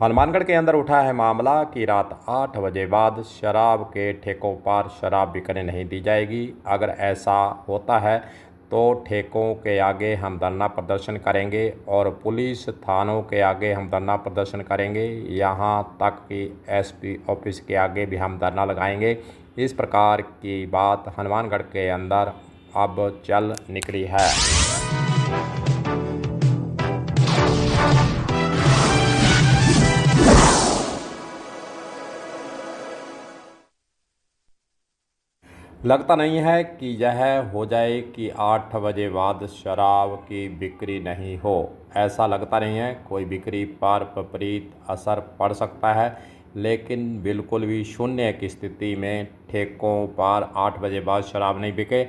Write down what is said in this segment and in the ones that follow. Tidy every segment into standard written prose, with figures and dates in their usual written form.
हनुमानगढ़ के अंदर उठा है मामला कि रात 8 बजे बाद शराब के ठेकों पर शराब बिकने नहीं दी जाएगी। अगर ऐसा होता है तो ठेकों के आगे हम धरना प्रदर्शन करेंगे और पुलिस थानों के आगे हम धरना प्रदर्शन करेंगे। यहाँ तक कि एसपी ऑफिस के आगे भी हम धरना लगाएंगे। इस प्रकार की बात हनुमानगढ़ के अंदर अब चल निकली है। लगता नहीं है कि यह हो जाए कि 8 बजे बाद शराब की बिक्री नहीं हो। ऐसा लगता नहीं है। कोई बिक्री पर विपरीत असर पड़ सकता है, लेकिन बिल्कुल भी शून्य की स्थिति में ठेकों पर 8 बजे बाद शराब नहीं बिके,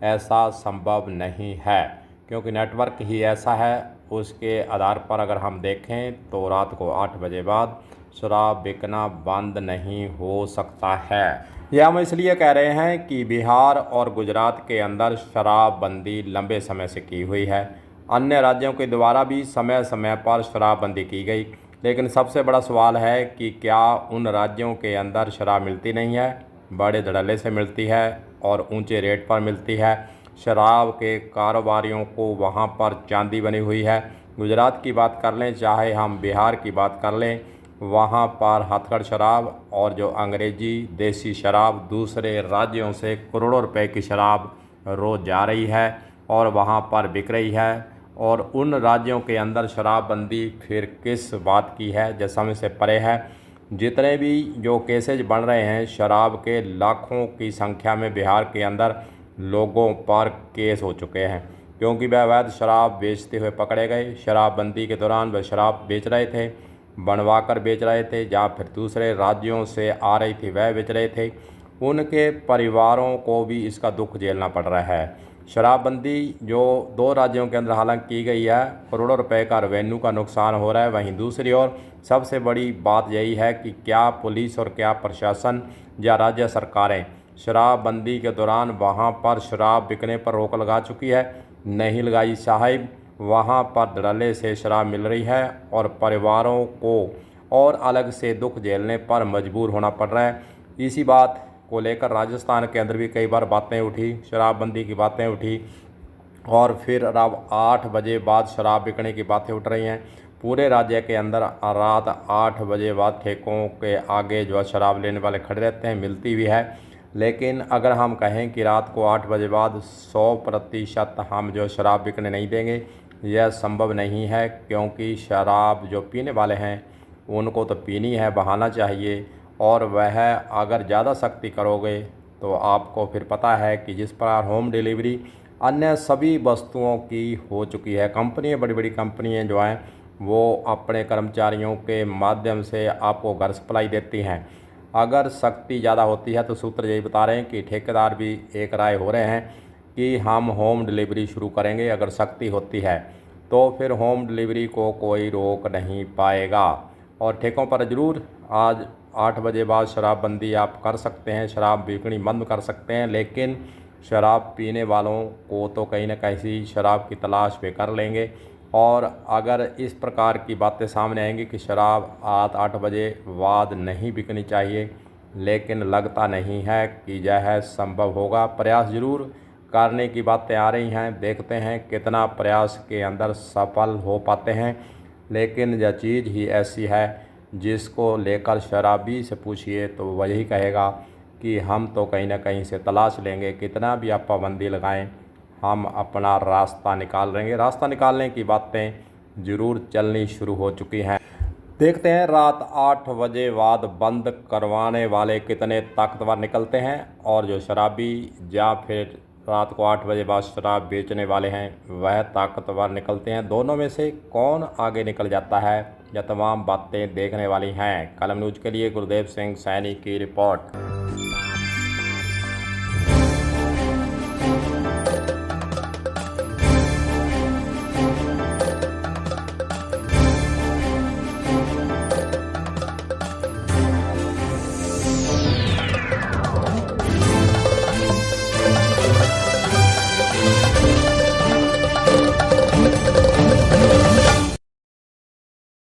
ऐसा संभव नहीं है, क्योंकि नेटवर्क ही ऐसा है। उसके आधार पर अगर हम देखें तो रात को 8 बजे बाद शराब बिकना बंद नहीं हो सकता है। यह हम इसलिए कह रहे हैं कि बिहार और गुजरात के अंदर शराबबंदी लंबे समय से की हुई है। अन्य राज्यों के द्वारा भी समय समय पर शराबबंदी की गई, लेकिन सबसे बड़ा सवाल है कि क्या उन राज्यों के अंदर शराब मिलती नहीं है? बड़े धड़ल्ले से मिलती है और ऊंचे रेट पर मिलती है। शराब के कारोबारियों को वहां पर चांदी बनी हुई है। गुजरात की बात कर लें, चाहे हम बिहार की बात कर लें, वहाँ पर हथकढ़ शराब और जो अंग्रेज़ी देसी शराब दूसरे राज्यों से करोड़ों रुपए की शराब रोज़ जा रही है और वहाँ पर बिक रही है। और उन राज्यों के अंदर शराबबंदी फिर किस बात की है, जो समझ से परे है। जितने भी जो केसेज बन रहे हैं शराब के, लाखों की संख्या में बिहार के अंदर लोगों पर केस हो चुके हैं, क्योंकि वह अवैध शराब बेचते हुए पकड़े गए। शराबबंदी के दौरान वह शराब बेच रहे थे, बनवा कर बेच रहे थे, या फिर दूसरे राज्यों से आ रही थी वह बेच रहे थे। उनके परिवारों को भी इसका दुख झेलना पड़ रहा है। शराबबंदी जो 2 राज्यों के अंदर हालांकि की गई है, करोड़ों रुपए का रेवेन्यू का नुकसान हो रहा है। वहीं दूसरी ओर सबसे बड़ी बात यही है कि क्या पुलिस और क्या प्रशासन या राज्य सरकारें शराबबंदी के दौरान वहां पर शराब बिकने पर रोक लगा चुकी है? नहीं लगाई साहिब। वहाँ पर धड़ल्ले से शराब मिल रही है और परिवारों को और अलग से दुख झेलने पर मजबूर होना पड़ रहा है। इसी बात को लेकर राजस्थान के अंदर भी कई बार बातें उठी, शराबबंदी की बातें उठी, और फिर अब 8 बजे बाद शराब बिकने की बातें उठ रही हैं। पूरे राज्य के अंदर रात 8 बजे बाद ठेकों के आगे जो शराब लेने वाले खड़े रहते हैं, मिलती भी है। लेकिन अगर हम कहें कि रात को 8 बजे बाद 100% हम जो शराब बिकने नहीं देंगे, यह संभव नहीं है, क्योंकि शराब जो पीने वाले हैं उनको तो पीनी है, बहाना चाहिए। और वह अगर ज़्यादा सख्ती करोगे तो आपको फिर पता है कि जिस प्रकार होम डिलीवरी अन्य सभी वस्तुओं की हो चुकी है। कंपनियाँ, बड़ी बड़ी कंपनियाँ जो हैं वो अपने कर्मचारियों के माध्यम से आपको घर सप्लाई देती हैं। अगर सख्ती ज़्यादा होती है तो सूत्र यही बता रहे हैं कि ठेकेदार भी एक राय हो रहे हैं कि हम होम डिलीवरी शुरू करेंगे। अगर सख्ती होती है तो फिर होम डिलीवरी को कोई रोक नहीं पाएगा। और ठेकों पर ज़रूर आज 8 बजे बाद शराबबंदी आप कर सकते हैं, शराब बिकनी बंद कर सकते हैं, लेकिन शराब पीने वालों को तो कहीं ना कहीं शराब की तलाश पे कर लेंगे। और अगर इस प्रकार की बातें सामने आएंगी कि शराब रात 8 बजे बाद नहीं बिकनी चाहिए, लेकिन लगता नहीं है कि यह संभव होगा। प्रयास ज़रूर करने की बातें आ रही हैं, देखते हैं कितना प्रयास के अंदर सफल हो पाते हैं। लेकिन यह चीज़ ही ऐसी है जिसको लेकर शराबी से पूछिए तो वह यही कहेगा कि हम तो कहीं ना कहीं से तलाश लेंगे, कितना भी आप पाबंदी लगाएं, हम अपना रास्ता निकाल लेंगे। रास्ता निकालने की बातें ज़रूर चलनी शुरू हो चुकी हैं। देखते हैं रात 8 बजे बाद बंद करवाने वाले कितने ताकतवर निकलते हैं, और जो शराबी या फिर रात को 8 बजे बाद शराब बेचने वाले हैं वह ताकतवर निकलते हैं। दोनों में से कौन आगे निकल जाता है, यह तमाम बातें देखने वाली हैं। कलम न्यूज़ के लिए गुरुदेव सिंह सैनी की रिपोर्ट।